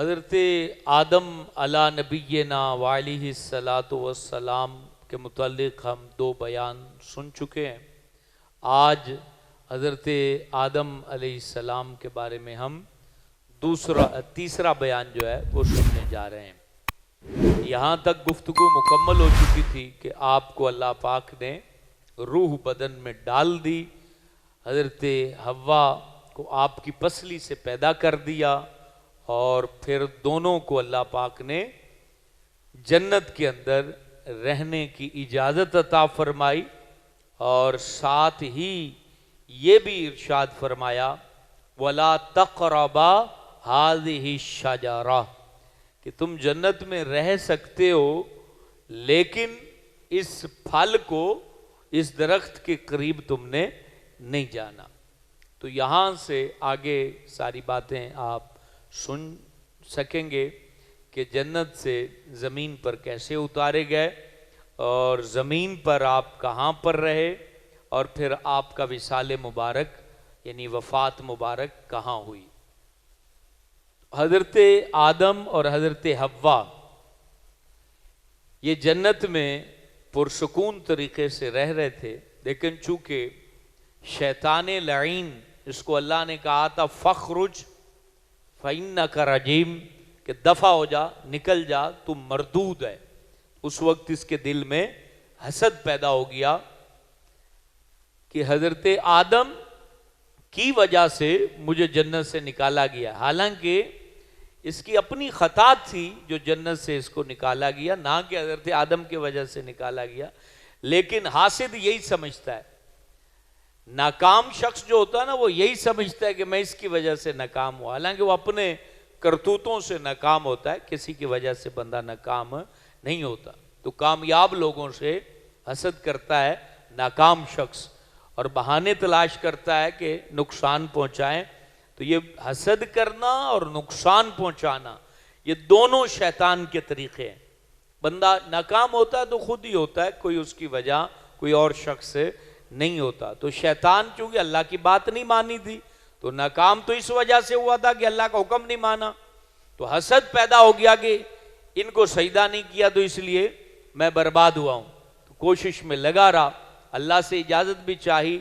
حضرت آدم علی نبینا وعلیہ الصلاۃ والسلام کے متعلق ہم 2 بیان سن چکے ہیں۔ آج حضرت آدم علیہ السلام کے بارے میں ہم تیسرا بیان جو ہے وہ سننے جا رہے ہیں۔ یہاں تک گفتگو مکمل ہو چکی تھی کہ آپ کو اللہ پاک نے روح بدن میں ڈال دی، حضرت حوا کو آپ کی پسلی سے پیدا کر دیا، اور پھر دونوں کو اللہ پاک نے جنت کے اندر رہنے کی اجازت عطا فرمائی، اور ساتھ ہی یہ بھی ارشاد فرمایا وَلَا تَقْرَبَا هَذِهِ الشَّجَرَةَ کہ تم جنت میں رہ سکتے ہو لیکن اس پھل کو اس درخت کے قریب تم نے نہیں جانا۔ تو یہاں سے آگے ساری باتیں آپ سن سکیں گے کہ جنت سے زمین پر کیسے اتارے گئے، اور زمین پر آپ کہاں پر رہے، اور پھر آپ کا وصال مبارک یعنی وفات مبارک کہاں ہوئی۔ حضرت آدم اور حضرت حوا یہ جنت میں پرسکون طریقے سے رہ رہے تھے، لیکن چونکہ شیطان لعین، اس کو اللہ نے کہا تھا فخرج فَإِنَّكَ رَجِيمٌ کہ دفع ہو جا، نکل جا، تو مردود ہے، اس وقت اس کے دل میں حسد پیدا ہو گیا کہ حضرت آدم کی وجہ سے مجھے جنت سے نکالا گیا، حالانکہ اس کی اپنی خطا تھی جو جنت سے اس کو نکالا گیا، نہ کہ حضرت آدم کی وجہ سے نکالا گیا۔ لیکن حاسد یہی سمجھتا ہے، ناکام شخص جو ہوتا ہے نا، وہ یہی سمجھتا ہے کہ میں اس کی وجہ سے ناکام ہوں، حالانکہ وہ اپنے کرتوتوں سے ناکام ہوتا ہے، کسی کی وجہ سے بندہ ناکام نہیں ہوتا۔ تو کامیاب لوگوں سے حسد کرتا ہے ناکام شخص، اور بہانے تلاش کرتا ہے کہ نقصان پہنچائیں۔ تو یہ حسد کرنا اور نقصان پہنچانا، یہ دونوں شیطان کے طریقے ہیں۔ بندہ ناکام ہوتا ہے تو خود ہی ہوتا ہے، کوئی اس کی وجہ کوئی اور شخص نہیں ہوتا۔ تو شیطان چونکہ اللہ کی بات نہیں مانی تھی، تو ناکام تو اس وجہ سے ہوا تھا کہ اللہ کا حکم نہیں مانا، تو حسد پیدا ہو گیا کہ ان کو سجدہ نہیں کیا تو اس لیے میں برباد ہوا ہوں۔ تو کوشش میں لگا رہا، اللہ سے اجازت بھی چاہی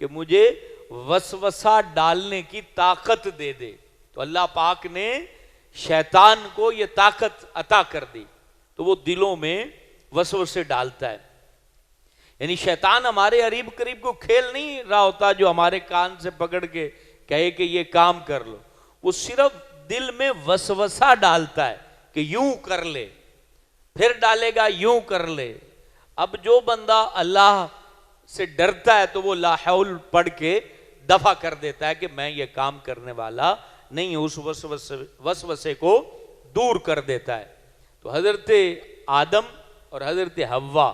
کہ مجھے وسوسہ ڈالنے کی طاقت دے دے، تو اللہ پاک نے شیطان کو یہ طاقت عطا کر دی، تو وہ دلوں میں وسوسے ڈالتا ہے۔ یعنی شیطان ہمارے قریب کو کھیل نہیں رہا ہوتا جو ہمارے کان سے پکڑ کے کہے کہ یہ کام کر لو، وہ صرف دل میں وسوسہ ڈالتا ہے کہ یوں کر لے، پھر ڈالے گا یوں کر لے۔ اب جو بندہ اللہ سے ڈرتا ہے تو وہ لا حول پڑھ کے دفع کر دیتا ہے کہ میں یہ کام کرنے والا نہیں ہوں، اس وسوسے کو دور کر دیتا ہے۔ تو حضرت آدم اور حضرت حوا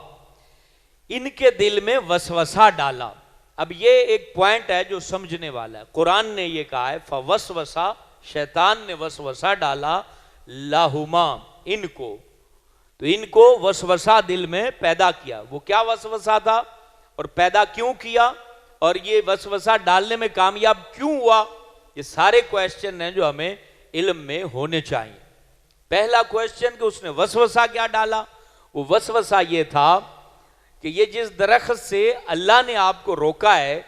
ان کے دل میں وسوسہ ڈالا۔ اب یہ ایک پوائنٹ ہے جو سمجھنے والا ہے، قرآن نے یہ کہا ہے فوسوسہ، شیطان نے وسوسہ ڈالا لہما ان کو، تو ان کو وسوسہ دل میں پیدا کیا۔ وہ کیا وسوسہ تھا اور پیدا کیوں کیا، اور یہ وسوسہ ڈالنے میں کامیاب کیوں ہوا، یہ سارے کویسچن ہیں جو ہمیں علم میں ہونے چاہیے۔ پہلا کویسچن کہ اس نے وسوسہ کیا ڈالا، وہ وسوسہ یہ تھا کہ یہ جس درخت سے اللہ نے آپ کو روکا ہے،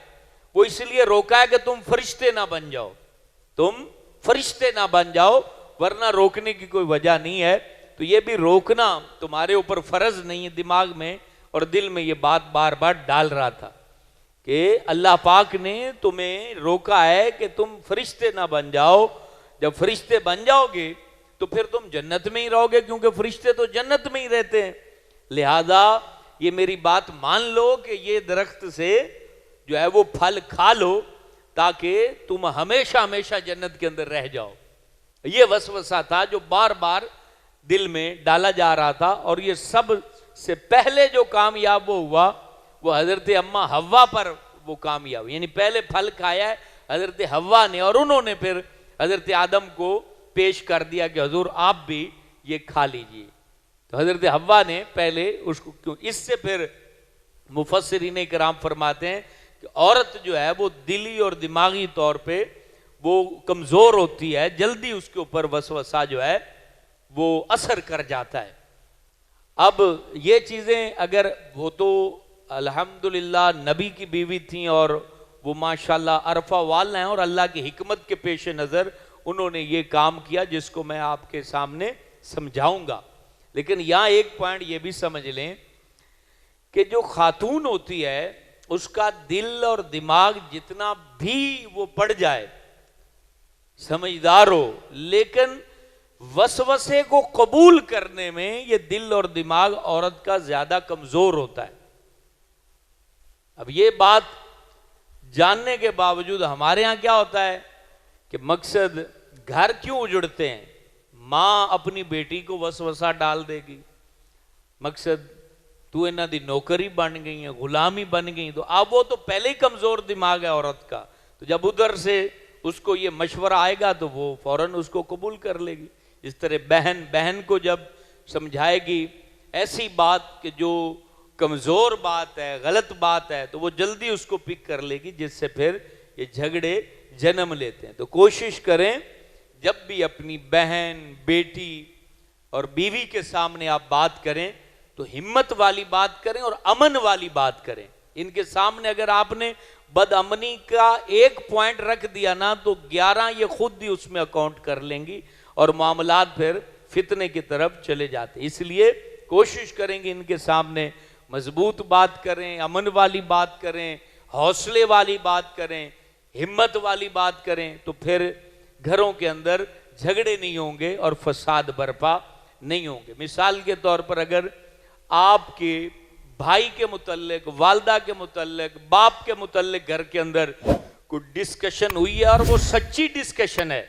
وہ اس لیے روکا ہے کہ تم فرشتے نہ بن جاؤ، تم فرشتے نہ بن جاؤ، ورنہ روکنے کی کوئی وجہ نہیں ہے۔ تو یہ بھی روکنا تمہارے اوپر فرض نہیں ہے۔ دماغ میں اور دل میں یہ بات بار بار ڈال رہا تھا کہ اللہ پاک نے تمہیں روکا ہے کہ تم فرشتے نہ بن جاؤ، جب فرشتے بن جاؤ گے تو پھر تم جنت میں ہی رہو گے، کیونکہ فرشتے تو جنت میں ہی رہتے ہیں، لہذا یہ میری بات مان لو کہ یہ درخت سے جو ہے وہ پھل کھا لو تاکہ تم ہمیشہ ہمیشہ جنت کے اندر رہ جاؤ۔ یہ وسوسہ تھا جو بار بار دل میں ڈالا جا رہا تھا، اور یہ سب سے پہلے جو کامیاب وہ ہوا وہ حضرت اماں حوا پر وہ کامیاب، یعنی پہلے پھل کھایا ہے حضرت حوا نے، اور انہوں نے پھر حضرت آدم کو پیش کر دیا کہ حضور آپ بھی یہ کھا لیجئے۔ تو حضرت حوا نے پہلے اس کو کیوں، اس سے پھر مفسرین کرام فرماتے ہیں کہ عورت جو ہے وہ دلی اور دماغی طور پہ وہ کمزور ہوتی ہے، جلدی اس کے اوپر وسوسہ جو ہے وہ اثر کر جاتا ہے۔ اب یہ چیزیں اگر وہ تو الحمدللہ نبی کی بیوی تھیں اور وہ ماشاءاللہ عرفہ وال ہیں، اور اللہ کی حکمت کے پیش نظر انہوں نے یہ کام کیا جس کو میں آپ کے سامنے سمجھاؤں گا۔ لیکن یہاں ایک پوائنٹ یہ بھی سمجھ لیں کہ جو خاتون ہوتی ہے اس کا دل اور دماغ جتنا بھی وہ پڑ جائے، سمجھدار ہو، لیکن وسوسے کو قبول کرنے میں یہ دل اور دماغ عورت کا زیادہ کمزور ہوتا ہے۔ اب یہ بات جاننے کے باوجود ہمارے ہاں کیا ہوتا ہے کہ مقصد گھر کیوں اجڑتے ہیں؟ ماں اپنی بیٹی کو وسوسہ ڈال دے گی، مقصد تو انہاں دی نوکری بن گئی ہے، غلامی بن گئی، تو اب وہ تو پہلے ہی کمزور دماغ ہے عورت کا، تو جب ادھر سے اس کو یہ مشورہ آئے گا تو وہ فوراً اس کو قبول کر لے گی۔ اس طرح بہن کو جب سمجھائے گی ایسی بات کہ جو کمزور بات ہے، غلط بات ہے، تو وہ جلدی اس کو پک کر لے گی، جس سے پھر یہ جھگڑے جنم لیتے ہیں۔ تو کوشش کریں جب بھی اپنی بہن، بیٹی اور بیوی کے سامنے آپ بات کریں تو ہمت والی بات کریں اور امن والی بات کریں۔ ان کے سامنے اگر آپ نے بد امنی کا ایک پوائنٹ رکھ دیا نا تو 11 یہ خود ہی اس میں اکاؤنٹ کر لیں گی اور معاملات پھر فتنے کی طرف چلے جاتے ہیں۔ اس لیے کوشش کریں گے ان کے سامنے مضبوط بات کریں، امن والی بات کریں، حوصلے والی بات کریں، ہمت والی بات کریں، تو پھر گھروں کے اندر جھگڑے نہیں ہوں گے اور فساد برپا نہیں ہوں گے۔ مثال کے طور پر اگر آپ کے بھائی کے متعلق، والدہ کے متعلق، باپ کے متعلق گھر کے اندر کوئی ڈسکشن ہوئی ہے اور وہ سچی ڈسکشن ہے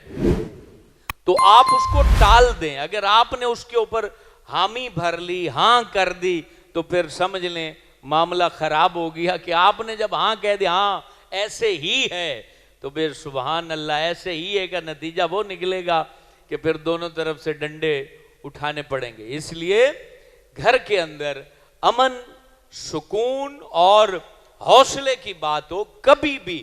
تو آپ اس کو ٹال دیں۔ اگر آپ نے اس کے اوپر حامی بھر لی، ہاں کر دی، تو پھر سمجھ لیں معاملہ خراب ہو گیا کہ آپ نے جب ہاں کہہ دیا ہاں ایسے ہی ہے، تو پھر سبحان اللہ ایسے ہی ہے کا نتیجہ وہ نکلے گا کہ پھر دونوں طرف سے ڈنڈے اٹھانے پڑیں گے۔ اس لیے گھر کے اندر امن، سکون اور حوصلے کی بات ہو، کبھی بھی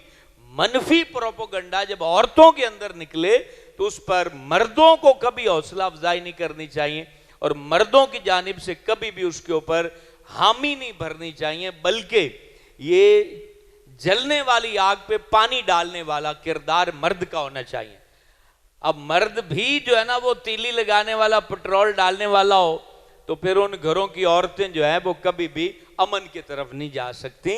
منفی پروپیگنڈا جب عورتوں کے اندر نکلے تو اس پر مردوں کو کبھی حوصلہ افزائی نہیں کرنی چاہیے اور مردوں کی جانب سے کبھی بھی اس کے اوپر حامی نہیں بھرنی چاہیے، بلکہ یہ جلنے والی آگ پہ پانی ڈالنے والا کردار مرد کا ہونا چاہیے۔ اب مرد بھی جو ہے نا وہ تیلی لگانے والا، پٹرول ڈالنے والا ہو تو پھر ان گھروں کی عورتیں جو ہیں وہ کبھی بھی امن کی طرف نہیں جا سکتی۔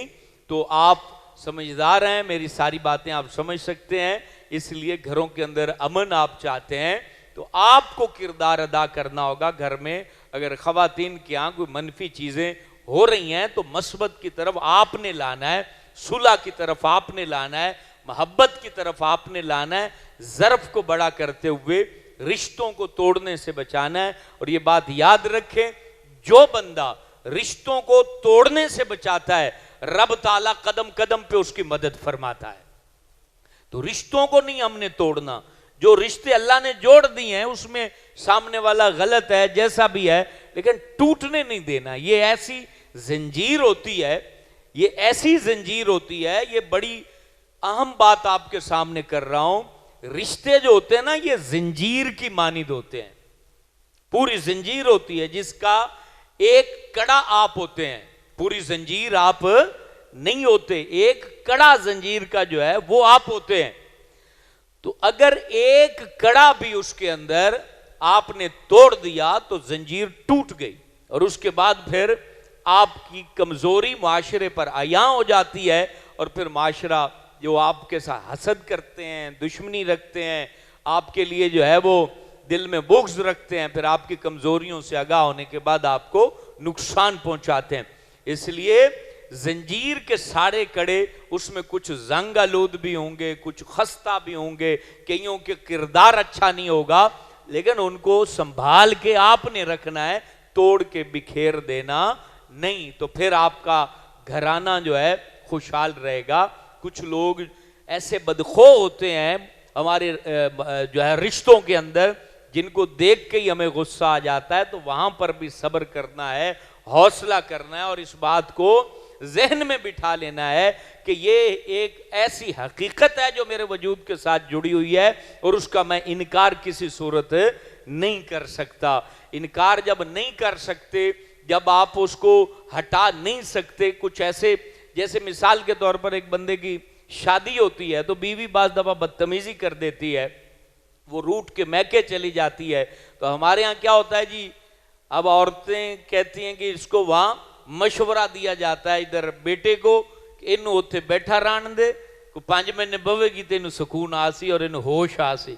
تو آپ سمجھدار ہیں، میری ساری باتیں آپ سمجھ سکتے ہیں، اس لیے گھروں کے اندر امن آپ چاہتے ہیں تو آپ کو کردار ادا کرنا ہوگا گھر میں۔ اگر خواتین کے یہاں کوئی منفی چیزیں ہو رہی ہیں تو مثبت کی طرف آپ نے لانا ہے، صلح کی طرف آپ نے لانا ہے، محبت کی طرف آپ نے لانا ہے، ظرف کو بڑا کرتے ہوئے رشتوں کو توڑنے سے بچانا ہے۔ اور یہ بات یاد رکھیں، جو بندہ رشتوں کو توڑنے سے بچاتا ہے رب تعالیٰ قدم قدم پہ اس کی مدد فرماتا ہے۔ تو رشتوں کو نہیں ہم نے توڑنا، جو رشتے اللہ نے جوڑ دیے ہیں اس میں سامنے والا غلط ہے جیسا بھی ہے لیکن ٹوٹنے نہیں دینا۔ یہ ایسی زنجیر ہوتی ہے، یہ ایسی زنجیر ہوتی ہے، یہ بڑی اہم بات آپ کے سامنے کر رہا ہوں۔ رشتے جو ہوتے ہیں نا یہ زنجیر کی مانند ہوتے ہیں، پوری زنجیر ہوتی ہے جس کا ایک کڑا آپ ہوتے ہیں، پوری زنجیر آپ نہیں ہوتے، ایک کڑا زنجیر کا جو ہے وہ آپ ہوتے ہیں۔ تو اگر ایک کڑا بھی اس کے اندر آپ نے توڑ دیا تو زنجیر ٹوٹ گئی اور اس کے بعد پھر آپ کی کمزوری معاشرے پر عیاں ہو جاتی ہے اور پھر معاشرہ جو آپ کے ساتھ حسد کرتے ہیں، دشمنی رکھتے ہیں، آپ کے لیے جو ہے وہ دل میں بغض رکھتے ہیں، پھر آپ کی کمزوریوں سے آگاہ ہونے کے بعد آپ کو نقصان پہنچاتے ہیں۔ اس لیے زنجیر کے سارے کڑے اس میں کچھ زنگ آلود بھی ہوں گے، کچھ خستہ بھی ہوں گے، کئیوں کے کردار اچھا نہیں ہوگا، لیکن ان کو سنبھال کے آپ نے رکھنا ہے، توڑ کے بکھیر دینا نہیں، تو پھر آپ کا گھرانہ جو ہے خوشحال رہے گا۔ کچھ لوگ ایسے بدخو ہوتے ہیں ہمارے جو ہے رشتوں کے اندر جن کو دیکھ کے ہی ہمیں غصہ آ جاتا ہے، تو وہاں پر بھی صبر کرنا ہے، حوصلہ کرنا ہے اور اس بات کو ذہن میں بٹھا لینا ہے کہ یہ ایک ایسی حقیقت ہے جو میرے وجود کے ساتھ جڑی ہوئی ہے اور اس کا میں انکار کسی صورت نہیں کر سکتا. انکار جب نہیں کر سکتے، جب آپ اس کو ہٹا نہیں سکتے، کچھ ایسے جیسے مثال کے طور پر ایک بندے کی شادی ہوتی ہے تو بیوی بعض دفعہ بدتمیزی کر دیتی ہے، وہ روٹ کے میکے چلی جاتی ہے، تو ہمارے ہاں کیا ہوتا ہے جی، اب عورتیں کہتی ہیں کہ اس کو وہاں مشورہ دیا جاتا ہے ادھر بیٹے کو کہ انہوں اتھے بیٹھا ران دے کو 5 مہینے بوے گی تو انہوں سکون آسی اور انہوں ہوش آسی.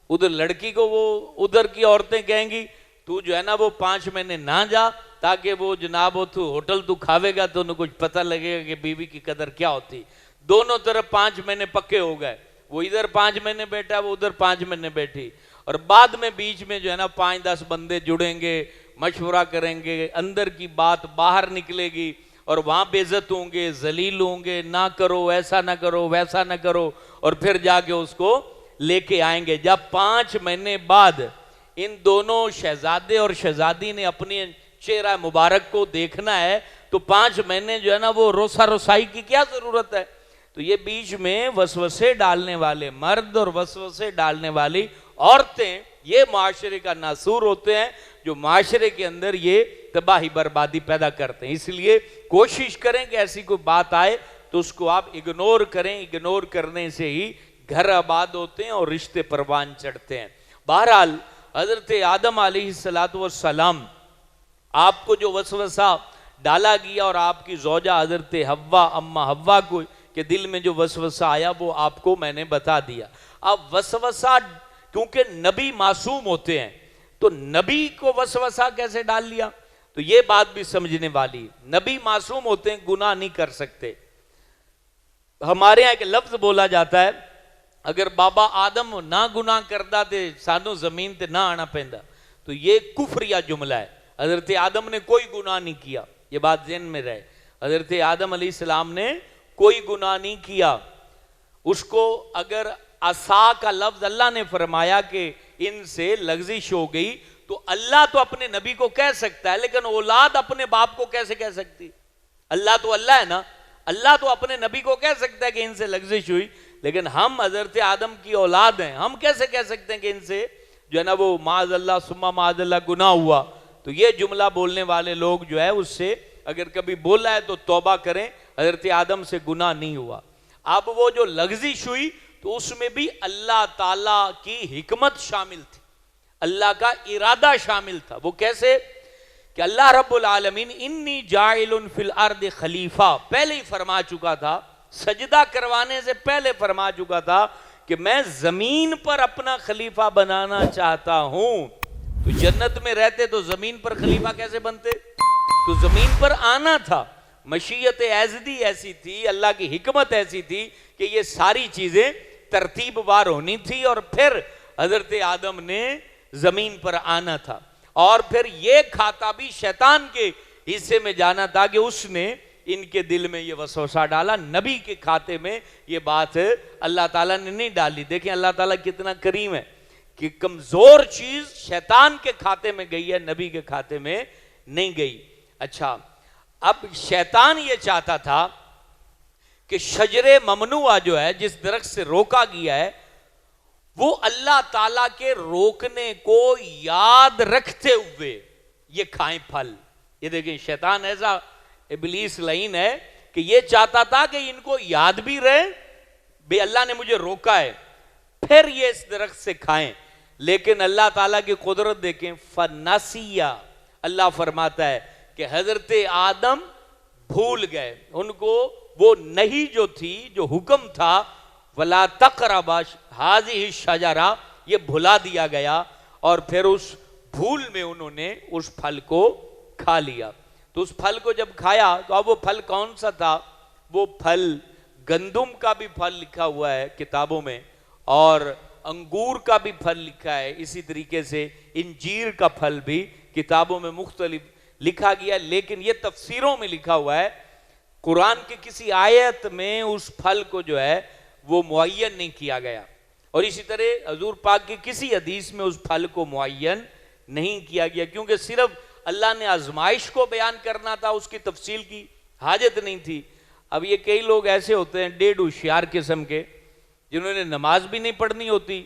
ادھر لڑکی کو وہ ادھر کی عورتیں کہیں گی تو جو ہے نا وہ 5 مہینے نہ جا تاکہ وہ جناب وہ تو ہوٹل تو کھاوے گا تو انہوں کچھ پتہ لگے گا کہ بیوی کی قدر کیا ہوتی. دونوں طرف 5 مہینے پکے ہو گئے، وہ ادھر 5 مہینے بیٹھا وہ ادھر 5 مہینے بیٹھی، اور بعد میں بیچ میں جو ہے نا 5-10 بندے جڑیں گے، مشورہ کریں گے، اندر کی بات باہر نکلے گی اور وہاں بے عزت ہوں گے، ذلیل ہوں گے، نہ کرو ایسا نہ کرو ویسا نہ کرو، اور پھر جا کے اس کو لے کے آئیں گے. جب 5 مہینے بعد ان دونوں شہزادے اور شہزادی نے اپنی چہرہ مبارک کو دیکھنا ہے تو 5 مہینے جو ہے نا وہ روسا رسائی کی کیا ضرورت ہے؟ تو یہ بیچ میں وسوسے ڈالنے والے مرد اور وسوسے ڈالنے والی عورتیں یہ معاشرے کا ناسور ہوتے ہیں جو معاشرے کے اندر یہ تباہی بربادی پیدا کرتے ہیں. اس لیے کوشش کریں کہ ایسی کوئی بات آئے تو اس کو آپ اگنور کریں. اگنور کرنے سے ہی گھر آباد ہوتے ہیں اور رشتے پروان چڑھتے ہیں. بہرحال حضرت آدم علیہ السلام آپ کو جو وسوسہ ڈالا گیا اور آپ کی زوجہ حضرت حوا اما حوا کو کہ دل میں جو وسوسہ آیا وہ آپ کو میں نے بتا دیا. اب وسوسہ کیونکہ نبی معصوم ہوتے ہیں تو نبی کو وسوسہ کیسے ڈال لیا؟ تو یہ بات بھی سمجھنے والی. نبی معصوم ہوتے ہیں، گناہ نہیں کر سکتے. ہمارے یہاں ایک لفظ بولا جاتا ہے اگر بابا آدم نہ گناہ کردہ تھے سانو زمین تے نہ آنا پہندا، تو یہ کفریہ جملہ ہے. حضرت آدم نے کوئی گناہ نہیں کیا، یہ بات ذہن میں رہے. حضرت آدم علیہ السلام نے کوئی گناہ نہیں کیا. اس کو اگر عصا کا لفظ اللہ نے فرمایا کہ ان سے لغزش ہو گئی تو اللہ تو اپنے نبی کو کہہ سکتا ہے، لیکن اولاد اپنے باپ کو کیسے کہہ سکتی؟ اللہ تو اللہ ہے نا، اللہ تو اپنے نبی کو کہہ سکتا ہے کہ ان سے لغزش ہوئی، لیکن ہم حضرت آدم کی اولاد ہیں، ہم کیسے کہہ سکتے ہیں کہ ان سے جو ہے نا وہ معاذ اللہ ثم معاذ اللہ گناہ ہوا؟ تو یہ جملہ بولنے والے لوگ جو ہے اس سے اگر کبھی بولا ہے تو توبہ کریں، حضرت آدم سے گناہ نہیں ہوا. اب وہ جو لغزش ہوئی تو اس میں بھی اللہ تعالیٰ کی حکمت شامل تھی، اللہ کا ارادہ شامل تھا. وہ کیسے کہ اللہ رب العالمین انی جاعل فی الارض خلیفہ پہلے ہی فرما چکا تھا، سجدہ کروانے سے پہلے فرما چکا تھا کہ میں زمین پر اپنا خلیفہ بنانا چاہتا ہوں. تو جنت میں رہتے تو زمین پر خلیفہ کیسے بنتے؟ تو زمین پر آنا تھا. مشیت ایزدی ایسی تھی، اللہ کی حکمت ایسی تھی کہ یہ ساری چیزیں ترتیب وار ہونی تھی اور پھر حضرت آدم نے زمین پر آنا تھا. اور پھر یہ کھاتا بھی شیطان کے حصے میں جانا تھا کہ اس نے ان کے دل میں یہ وسوسہ ڈالا. نبی کے کھاتے میں یہ بات اللہ تعالیٰ نے نہیں ڈالی. دیکھیں اللہ تعالیٰ کتنا کریم ہے کہ کمزور چیز شیطان کے کھاتے میں گئی ہے، نبی کے کھاتے میں نہیں گئی. اچھا، اب شیطان یہ چاہتا تھا کہ شجر ممنوعہ جو ہے جس درخت سے روکا گیا ہے وہ اللہ تعالیٰ کے روکنے کو یاد رکھتے ہوئے یہ کھائیں پھل. یہ دیکھیں شیطان ایسا ابلیس لعین ہے کہ یہ چاہتا تھا کہ ان کو یاد بھی رہے بے اللہ نے مجھے روکا ہے، پھر یہ اس درخت سے کھائیں. لیکن اللہ تعالیٰ کی قدرت دیکھیں، فنسیہ، اللہ فرماتا ہے کہ حضرت آدم بھول گئے. ان کو وہ نہیں جو تھی، جو حکم تھا وَلَا تَقْرَبَا هَذِهِ الشَّجَرَةَ، یہ بھلا دیا گیا اور پھر اس بھول میں انہوں نے اس پھل کو کھا لیا. تو اس پھل کو جب کھایا تو اب وہ پھل کون سا تھا؟ وہ پھل گندم کا بھی پھل لکھا ہوا ہے کتابوں میں اور انگور کا بھی پھل لکھا ہے، اسی طریقے سے انجیر کا پھل بھی کتابوں میں مختلف لکھا گیا. لیکن یہ تفسیروں میں لکھا ہوا ہے، قرآن کی کسی آیت میں اس پھل کو جو ہے وہ معین نہیں کیا گیا، اور اسی طرح حضور پاک کی کسی حدیث میں اس پھل کو معین نہیں کیا گیا، کیونکہ صرف اللہ نے آزمائش کو بیان کرنا تھا، اس کی تفصیل کی حاجت نہیں تھی. اب یہ کئی لوگ ایسے ہوتے ہیں ڈیڑھ ہوشیار قسم کے، جنہوں نے نماز بھی نہیں پڑھنی ہوتی،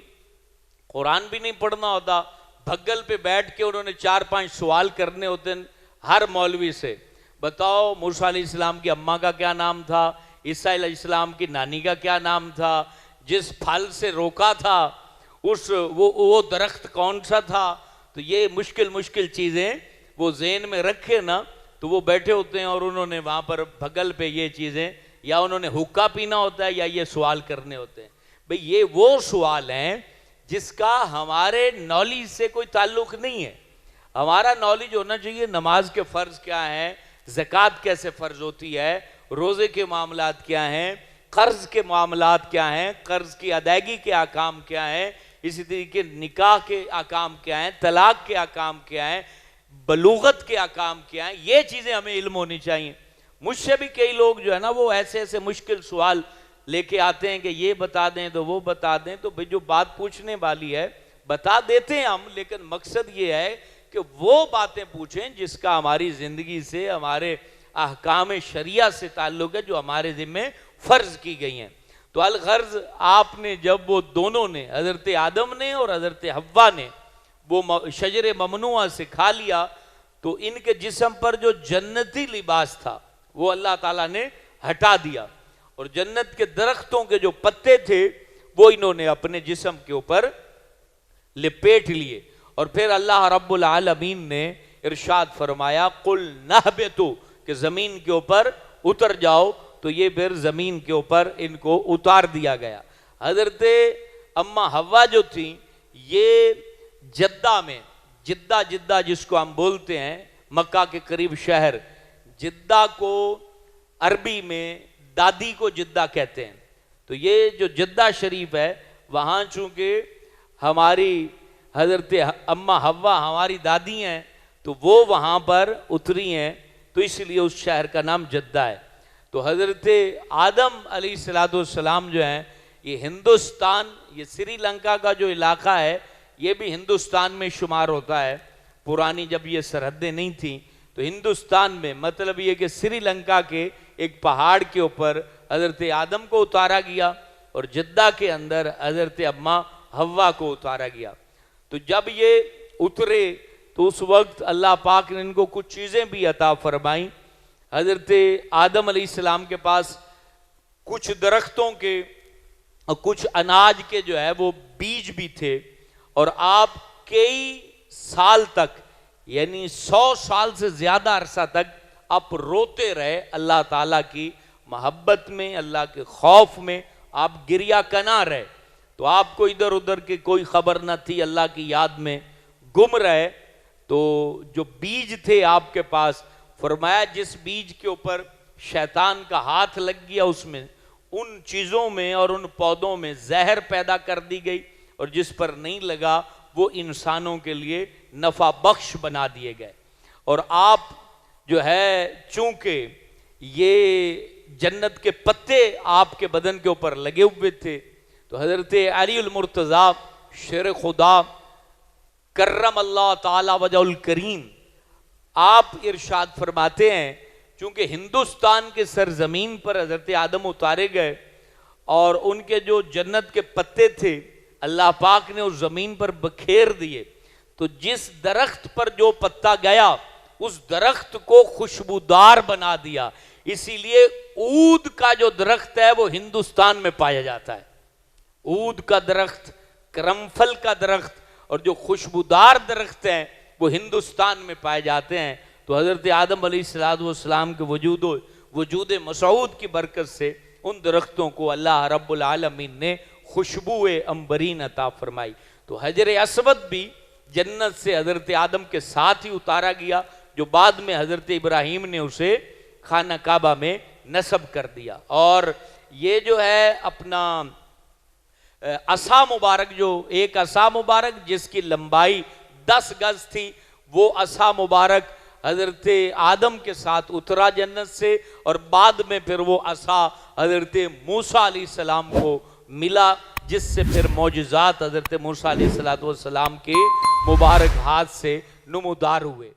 قرآن بھی نہیں پڑھنا ہوتا، بھگل پہ بیٹھ کے انہوں نے 4-5 سوال کرنے ہوتے ہیں ہر مولوی سے. بتاؤ موسیٰ علیہ السلام کی اماں کا کیا نام تھا، عیسیٰ علیہ السلام کی نانی کا کیا نام تھا، جس پھل سے روکا تھا وہ درخت کون سا تھا. تو یہ مشکل چیزیں وہ ذہن میں رکھے نا، تو وہ بیٹھے ہوتے ہیں اور انہوں نے وہاں پر بھگل پہ یہ چیزیں، یا انہوں نے حقہ پینا ہوتا ہے یا یہ سوال کرنے ہوتے ہیں. بھئی یہ وہ سوال ہیں جس کا ہمارے نالج سے کوئی تعلق نہیں ہے. ہمارا نالج ہونا چاہیے نماز کے فرض کیا ہیں، زکوٰۃ کیسے فرض ہوتی ہے، روزے کے معاملات کیا ہیں، قرض کے معاملات کیا ہیں، قرض کی ادائیگی کے احکام کیا ہیں، اسی طریقے نکاح کے احکام کیا ہیں، طلاق کے احکام کیا ہیں، بلوغت کے احکام کیا ہیں. یہ چیزیں ہمیں علم ہونی چاہیے. مجھ سے بھی کئی لوگ جو ہے نا وہ ایسے مشکل سوال لے کے آتے ہیں کہ یہ بتا دیں تو وہ بتا دیں. تو بھئی جو بات پوچھنے والی ہے بتا دیتے ہیں ہم، لیکن مقصد یہ ہے کہ وہ باتیں پوچھیں جس کا ہماری زندگی سے، ہمارے احکام شریعہ سے تعلق ہے، جو ہمارے ذمہ فرض کی گئی ہیں. تو الغرض آپ نے جب وہ دونوں نے، حضرت آدم نے اور حضرت حوا نے، وہ شجر ممنوعہ سے کھا لیا، تو ان کے جسم پر جو جنتی لباس تھا وہ اللہ تعالیٰ نے ہٹا دیا، اور جنت کے درختوں کے جو پتے تھے وہ انہوں نے اپنے جسم کے اوپر لپیٹ لیے. اور پھر اللہ رب العالمین نے ارشاد فرمایا قل نہبتو، کہ زمین کے اوپر اتر جاؤ. تو یہ پھر زمین کے اوپر ان کو اتار دیا گیا. حضرت اما حوا جو تھیں یہ جدہ میں، جدہ جس کو ہم بولتے ہیں مکہ کے قریب شہر، جدہ کو عربی میں دادی کو جدہ کہتے ہیں. تو یہ جو جدہ شریف ہے وہاں چونکہ ہماری حضرت اما حوا ہماری دادی ہیں، تو وہ وہاں پر اتری ہیں، تو اس لیے اس شہر کا نام جدہ ہے. تو حضرت آدم علیہ السلام جو ہیں یہ ہندوستان، یہ سری لنکا کا جو علاقہ ہے یہ بھی ہندوستان میں شمار ہوتا ہے. پرانی جب یہ سرحدیں نہیں تھیں تو ہندوستان میں، مطلب یہ کہ سری لنکا کے ایک پہاڑ کے اوپر حضرت آدم کو اتارا گیا اور جدہ کے اندر حضرت اما حوا کو اتارا گیا. تو جب یہ اترے تو اس وقت اللہ پاک نے ان کو کچھ چیزیں بھی عطا فرمائیں. حضرت آدم علیہ السلام کے پاس کچھ درختوں کے اور کچھ اناج کے جو ہے وہ بیج بھی تھے، اور آپ کئی سال تک، یعنی 100 سال سے زیادہ عرصہ تک آپ روتے رہے اللہ تعالیٰ کی محبت میں، اللہ کے خوف میں آپ گریہ کنا رہے. تو آپ کو ادھر ادھر کی کوئی خبر نہ تھی، اللہ کی یاد میں گم رہے. تو جو بیج تھے آپ کے پاس، فرمایا جس بیج کے اوپر شیطان کا ہاتھ لگ گیا اس میں، ان چیزوں میں اور ان پودوں میں زہر پیدا کر دی گئی، اور جس پر نہیں لگا وہ انسانوں کے لیے نفع بخش بنا دیے گئے. اور آپ جو ہے چونکہ یہ جنت کے پتے آپ کے بدن کے اوپر لگے ہوئے تھے، تو حضرت علی المرتضیٰ شیر خدا کرم اللہ تعالی وجہ الکریم، آپ ارشاد فرماتے ہیں چونکہ ہندوستان کے سرزمین پر حضرت آدم اتارے گئے اور ان کے جو جنت کے پتے تھے اللہ پاک نے اس زمین پر بکھیر دیے، تو جس درخت پر جو پتا گیا اس درخت کو خوشبودار بنا دیا. اسی لیے عود کا جو درخت ہے وہ ہندوستان میں پایا جاتا ہے. عود کا درخت، کرمفل کا درخت اور جو خوشبودار درخت ہیں وہ ہندوستان میں پائے جاتے ہیں. تو حضرت آدم علیہ السلام کے وجود مسعود کی برکت سے ان درختوں کو اللہ رب العالمین نے خوشبو عنبرین عطا فرمائی. تو حجر اسود بھی جنت سے حضرت آدم کے ساتھ ہی اتارا گیا، جو بعد میں حضرت ابراہیم نے اسے خانہ کعبہ میں نصب کر دیا. اور یہ جو ہے اپنا عصا مبارک، جو ایک عصا مبارک جس کی لمبائی 10 گز تھی، وہ عصا مبارک حضرت آدم کے ساتھ اترا جنت سے، اور بعد میں پھر وہ عصا حضرت موسیٰ علیہ السلام کو ملا، جس سے پھر معجزات حضرت موسیٰ علیہ السلام کے مبارک ہاتھ سے نمودار ہوئے.